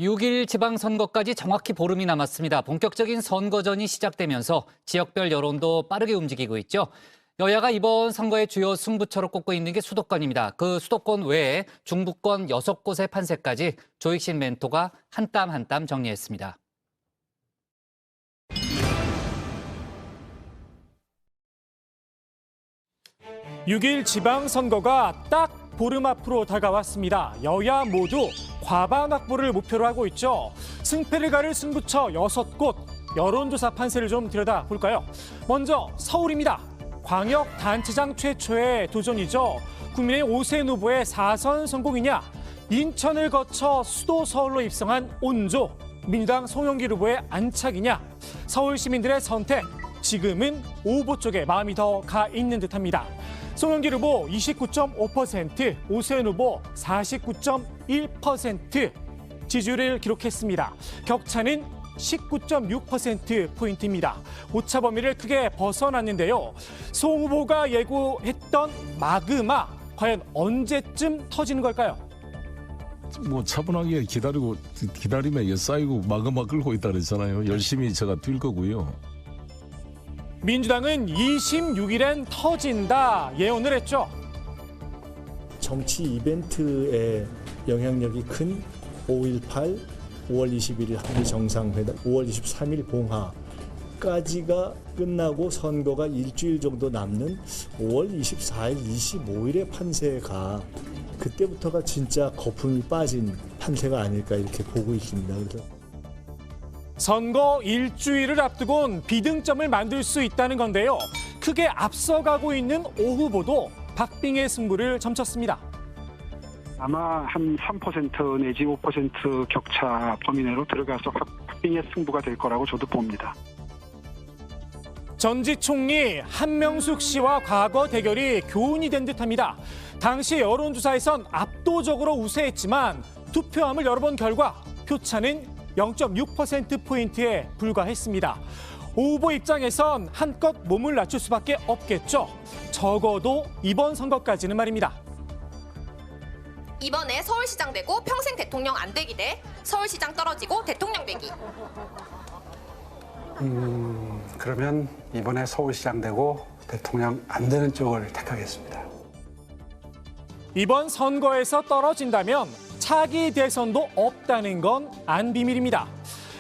6일 지방선거까지 정확히 보름이 남았습니다. 본격적인 선거전이 시작되면서 지역별 여론도 빠르게 움직이고 있죠. 여야가 이번 선거의 주요 승부처로 꼽고 있는 게 수도권입니다. 그 수도권 외에 중부권 6곳의 판세까지 조익신 멘토가 한 땀 한 땀 정리했습니다. (6일) 지방선거가 딱 보름 앞으로 다가왔습니다. 여야 모두 과반 확보를 목표로 하고 있죠. 승패를 가를 승부처 6곳, 여론조사 판세를 좀 들여다볼까요? 먼저 서울입니다. 광역단체장 최초의 도전이죠. 국민의힘 오세훈 후보의 4선 성공이냐, 인천을 거쳐 수도 서울로 입성한 온조, 민주당 송영길 후보의 안착이냐, 서울 시민들의 선택, 지금은 후보 쪽에 마음이 더 가 있는 듯합니다. 송영길 후보 29.5%, 오세훈 후보 49.1% 지지율을 기록했습니다. 격차는 19.6%포인트입니다. 오차 범위를 크게 벗어났는데요. 송 후보가 예고했던 마그마, 과연 언제쯤 터지는 걸까요? 차분하게 기다리면 이게 쌓이고 마그마 끌고 있다 그랬잖아요. 열심히 제가 뛸 거고요. 민주당은 26일엔 터진다 예언을 했죠. 정치 이벤트의 영향력이 큰 5.18, 5월 21일 한미 정상회담, 5월 23일 봉화까지가 끝나고 선거가 일주일 정도 남는 5월 24일, 25일의 판세가 그때부터가 진짜 거품이 빠진 판세가 아닐까 이렇게 보고 있습니다. 그래서 선거 일주일을 앞두곤 비등점을 만들 수 있다는 건데요. 크게 앞서가고 있는 오 후보도 박빙의 승부를 점쳤습니다. 아마 한 3% 내지 5% 격차 범위 내로 들어가서 박빙의 승부가 될 거라고 저도 봅니다. 전직 총리 한명숙 씨와 과거 대결이 교훈이 된 듯합니다. 당시 여론조사에선 압도적으로 우세했지만 투표함을 열어본 결과 표차는 0.6%포인트에 불과했습니다. 오 후보 입장에선 한껏 몸을 낮출 수밖에 없겠죠. 적어도 이번 선거까지는 말입니다. 이번에 서울시장 되고 평생 대통령 안 되기 대 서울시장 떨어지고 대통령 되기. 그러면 이번에 서울시장 되고 대통령 안 되는 쪽을 택하겠습니다. 이번 선거에서 떨어진다면 차기 대선도 없다는 건 안 비밀입니다.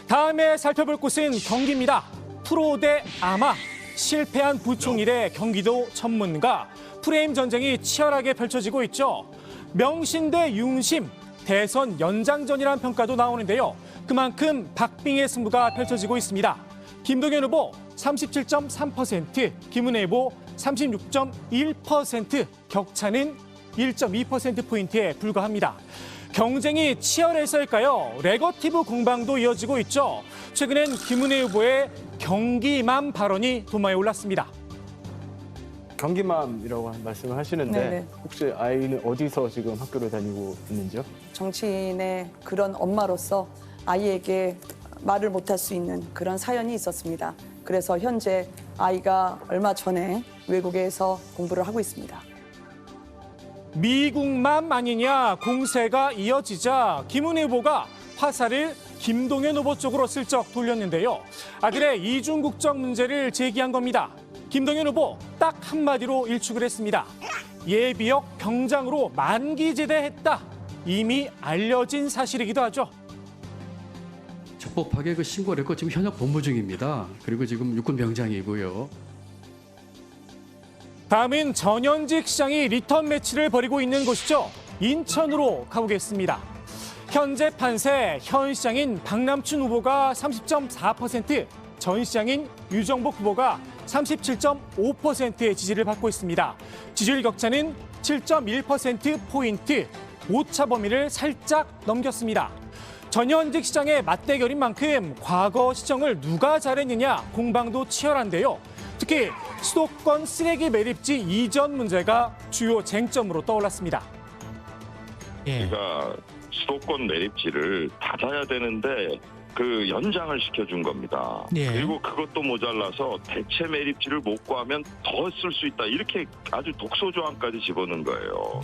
다음에 살펴볼 곳은 경기입니다. 프로 대 아마, 실패한 부총리 대 경기도 전문가, 프레임 전쟁이 치열하게 펼쳐지고 있죠. 명신 대 융심, 대선 연장전이라는 평가도 나오는데요. 그만큼 박빙의 승부가 펼쳐지고 있습니다. 김동연 후보 37.3%, 김은혜 후보 36.1%, 격차는 1.2%포인트에 불과합니다. 경쟁이 치열해서일까요? 네거티브 공방도 이어지고 있죠. 최근엔 김은혜 후보의 경기맘 발언이 도마에 올랐습니다. 경기맘이라고 말씀을 하시는데 네네. 혹시 아이는 어디서 지금 학교를 다니고 있는지요? 정치인의 그런 엄마로서 아이에게 말을 못할 수 있는 그런 사연이 있었습니다. 그래서 현재 아이가 얼마 전에 외국에서 공부를 하고 있습니다. 미국맘 아니냐 공세가 이어지자 김은혜 후보가 화살을 김동연 후보 쪽으로 슬쩍 돌렸는데요. 아들의 이중 국적 문제를 제기한 겁니다. 김동연 후보 딱 한마디로 일축을 했습니다. 예비역 병장으로 만기제대했다. 이미 알려진 사실이기도 하죠. 적법하게 신고를 했고 지금 현역 복무 중입니다. 그리고 지금 육군 병장이고요. 다음은 전현직 시장이 리턴 매치를 벌이고 있는 곳이죠. 인천으로 가보겠습니다. 현재 판세 현 시장인 박남춘 후보가 30.4%, 전 시장인 유정복 후보가 37.5%의 지지를 받고 있습니다. 지지율 격차는 7.1%포인트, 오차 범위를 살짝 넘겼습니다. 전현직 시장의 맞대결인 만큼 과거 시정을 누가 잘했느냐 공방도 치열한데요. 특히 수도권 쓰레기 매립지 이전 문제가 주요 쟁점으로 떠올랐습니다. 우리가 수도권 매립지를 닫아야 되는데 그 연장을 시켜준 겁니다. 예. 그리고 그것도 모자라서 대체 매립지를 못 구하면 더 쓸 수 있다. 이렇게 아주 독소 조항까지 집어넣은 거예요.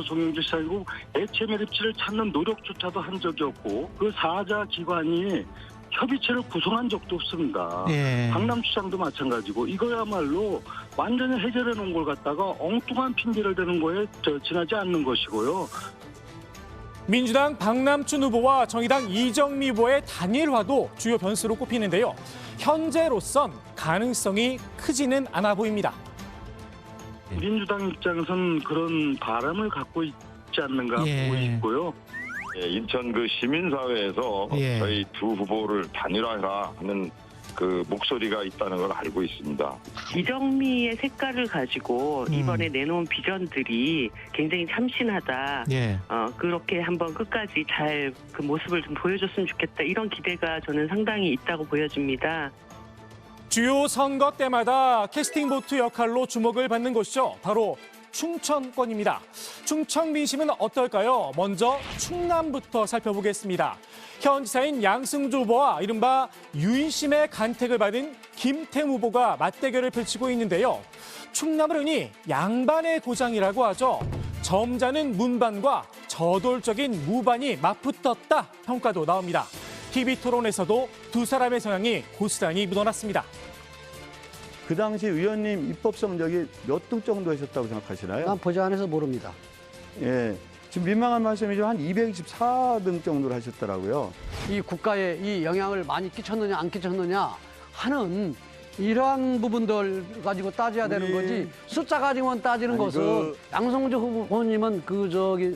송영길 씨하고 대체 매립지를 찾는 노력조차도 한 적이 없고 그 사자 기관이 협의체를 구성한 적도 없습니다. 예. 강남시장도 마찬가지고 이거야말로 완전히 해결해 놓은 걸 갖다가 엉뚱한 핑계를 대는 거에 지나지 않는 것이고요. 민주당 박남춘 후보와 정의당 이정미 후보의 단일화도 주요 변수로 꼽히는데요. 현재로선 가능성이 크지는 않아 보입니다. 민주당 입장에선 그런 바람을 갖고 있지 않는가 보고 싶고요. 예, 인천 그 시민사회에서 예. 저희 두 후보를 단일화해라 하는 그 목소리가 있다는 걸 알고 있습니다. 이정미의 색깔을 가지고 이번에 내놓은 비전들이 굉장히 참신하다. 예. 그렇게 한번 끝까지 잘 그 모습을 좀 보여줬으면 좋겠다. 이런 기대가 저는 상당히 있다고 보여집니다. 주요 선거 때마다 캐스팅 보트 역할로 주목을 받는 곳이죠. 바로 충청권입니다. 충청 민심은 어떨까요? 먼저 충남부터 살펴보겠습니다. 현 지사인 양승조 후보와 이른바 유인심의 간택을 받은 김태우 후보가 맞대결을 펼치고 있는데요. 충남을 흔히 양반의 고장이라고 하죠. 점잖은 문반과 저돌적인 무반이 맞붙었다 평가도 나옵니다. TV토론에서도 두 사람의 성향이 고스란히 묻어났습니다. 그 당시 의원님 입법 성적이 몇 등 정도 하셨다고 생각하시나요? 난 보지 않아서 모릅니다. 예, 지금 민망한 말씀이지만 한 224등 정도를 하셨더라고요. 이 국가에 이 영향을 많이 끼쳤느냐 안 끼쳤느냐 하는 이러한 부분들 가지고 따져야 되는 거지 숫자 가지고만 따지는 것은 양성주 후보님은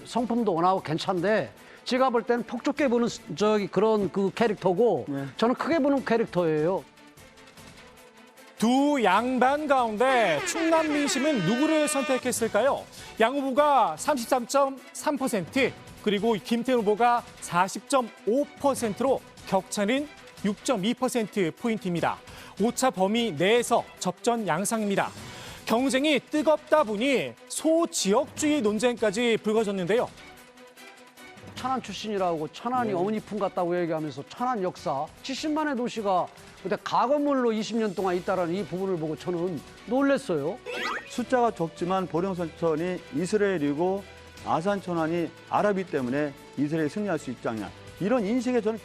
성품도 원하고 괜찮은데 제가 볼 때는 폭죽게 보는 그런 그 캐릭터고 저는 크게 보는 캐릭터예요. 두 양반 가운데 충남 민심은 누구를 선택했을까요? 양 후보가 33.3%, 그리고 김태우 후보가 40.5%로 격차는 6.2%포인트입니다. 오차 범위 내에서 접전 양상입니다. 경쟁이 뜨겁다 보니 소지역주의 논쟁까지 불거졌는데요. 천안 출신이라고 천안이 어머니 품 같다고 얘기하면서 천안 역사 70만의 도시가 근데 가건물로 20년 동안 있다라는 이 부분을 보고 저는 놀랐어요. 숫자가 적지만 보령선천이 이스라엘이고 아산 천안이 아랍이 때문에 이스라엘이 승리할 수 있지 않냐. 이런 인식에 저는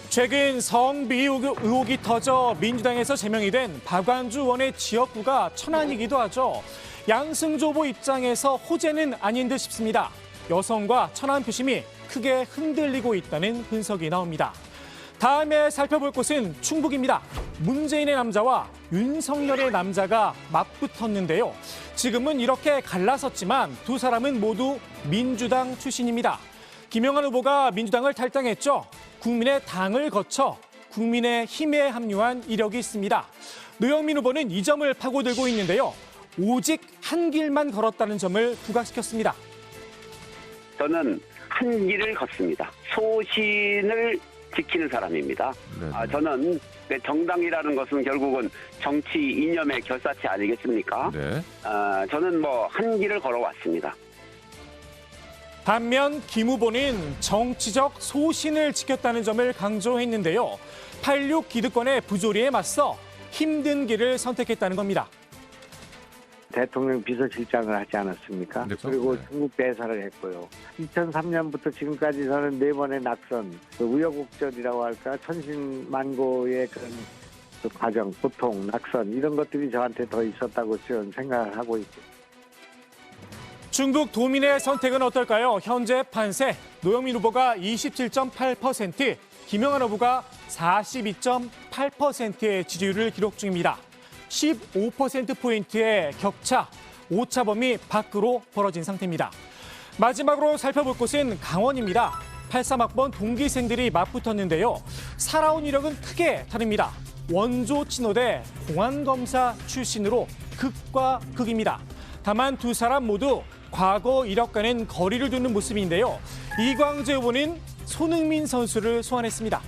최근 성비 의혹이 터져 민주당에서 제명이 된 박완주 의원의 지역구가 천안이기도 하죠. 양승조 후보 입장에서 호재는 아닌 듯 싶습니다. 여성과 천안 표심이 크게 흔들리고 있다는 분석이 나옵니다. 다음에 살펴볼 곳은 충북입니다. 문재인의 남자와 윤석열의 남자가 맞붙었는데요. 지금은 이렇게 갈라섰지만 두 사람은 모두 민주당 출신입니다. 김영환 후보가 민주당을 탈당했죠. 국민의 당을 거쳐 국민의힘에 합류한 이력이 있습니다. 노영민 후보는 이 점을 파고들고 있는데요. 오직 한 길만 걸었다는 점을 부각시켰습니다. 저는 한 길을 걷습니다. 소신을 지키는 사람입니다. 저는 정당이라는 것은 결국은 정치 이념의 결사체 아니겠습니까? 저는 한 길을 걸어왔습니다. 반면 김 후보는 정치적 소신을 지켰다는 점을 강조했는데요. 86 기득권의 부조리에 맞서 힘든 길을 선택했다는 겁니다. 대통령 비서실장을 하지 않았습니까? 그리고 중국 대사를 했고요. 2003년부터 지금까지 저는 4번의 낙선, 우여곡절이라고 할까, 천신만고의 그런 과정, 고통, 낙선 이런 것들이 저한테 더 있었다고 저는 생각을 하고 있습니다. 충북 도민의 선택은 어떨까요? 현재 판세 노영민 후보가 27.8%, 김영환 후보가 42.8%의 지지율을 기록 중입니다. 15%포인트의 격차, 오차 범위 밖으로 벌어진 상태입니다. 마지막으로 살펴볼 곳은 강원입니다. 83학번 동기생들이 맞붙었는데요. 살아온 이력은 크게 다릅니다. 원조 친노대 공안검사 출신으로 극과 극입니다. 다만 두 사람 모두 과거 이력과는 거리를 두는 모습인데요. 이광재 후보는 손흥민 선수를 소환했습니다.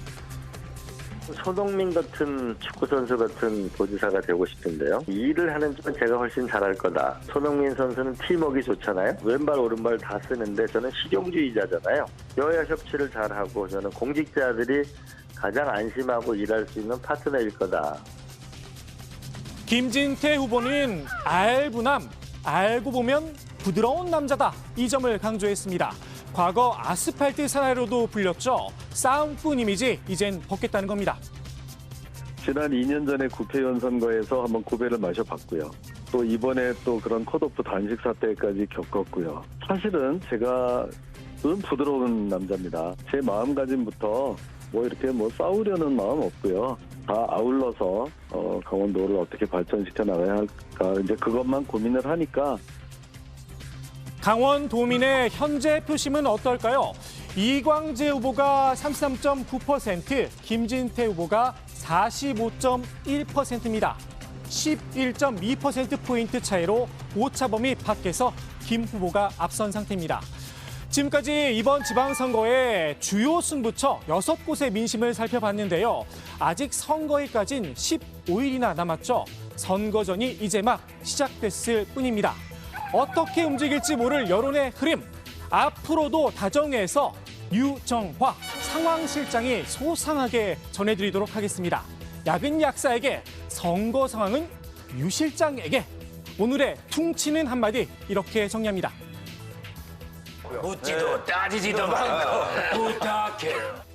손흥민 같은 축구선수 같은 도지사가 되고 싶은데요. 이 일을 하는 쪽은 제가 훨씬 잘할 거다. 손흥민 선수는 팀워크가 좋잖아요. 왼발 오른발 다 쓰는데 저는 실용주의자잖아요. 여야 협치를 잘하고 저는 공직자들이 가장 안심하고 일할 수 있는 파트너일 거다. 김진태 후보는 알부남, 알고 보면 부드러운 남자다. 이 점을 강조했습니다. 과거 아스팔트 사나이로도 불렸죠. 싸움꾼 이미지 이젠 벗겠다는 겁니다. 지난 2년 전에 국회의원 선거에서 한번 구배를 마셔봤고요. 또 이번에 또 그런 컷오프 단식 사태까지 겪었고요. 사실은 제가 좀 부드러운 남자입니다. 제 마음가짐부터 뭐 이렇게 뭐 싸우려는 마음 없고요. 다 아울러서 강원도를 어떻게 발전시켜 나가야 할까 이제 그것만 고민을 하니까. 강원도민의 현재 표심은 어떨까요? 이광재 후보가 33.9%, 김진태 후보가 45.1%입니다. 11.2%포인트 차이로 오차범위 밖에서 김 후보가 앞선 상태입니다. 지금까지 이번 지방선거의 주요 승부처 6곳의 민심을 살펴봤는데요. 아직 선거일까진 15일이나 남았죠. 선거전이 이제 막 시작됐을 뿐입니다. 어떻게 움직일지 모를 여론의 흐름, 앞으로도 다정에서 유정화 상황실장이 소상하게 전해드리도록 하겠습니다. 야근 약사에게 선거 상황은 유 실장에게. 오늘의 퉁치는 한마디 이렇게 정리합니다. 묻지도 따지지도 말고 부탁해.